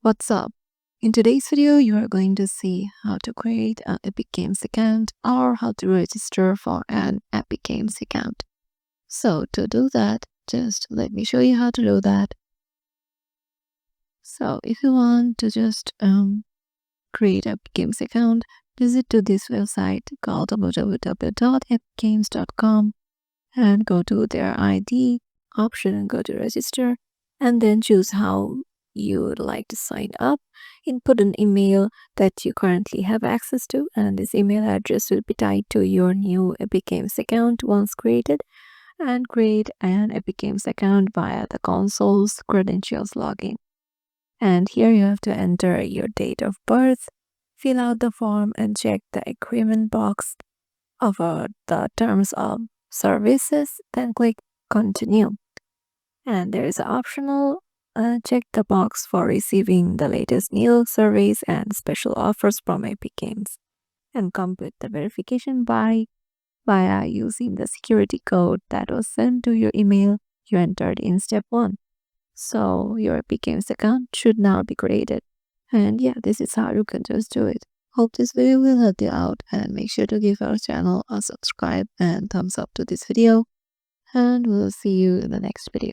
What's up? In today's video, you are going to see how to create an Epic Games account or how to register for an Epic Games account. So to do that, just let me show you how to do that. So if you want to just create a Epic Games account, visit to this website called www.epicgames.com and go to their ID option and go to register and then choose how you would like to sign up. Input an email that you currently have access to, and this email address will be tied to your new Epic Games account once created. And create an Epic Games account via the console's credentials login. And here you have to enter your date of birth, fill out the form, and check the agreement box of the terms of services, then click continue. And there is an optional check the box for receiving the latest new surveys and special offers from Epic Games, and complete the verification via using the security code that was sent to your email you entered in step 1. So your Epic Games account should now be created. And yeah, this is how you can just do it. Hope this video will help you out, and make sure to give our channel a subscribe and thumbs up to this video, and we'll see you in the next video.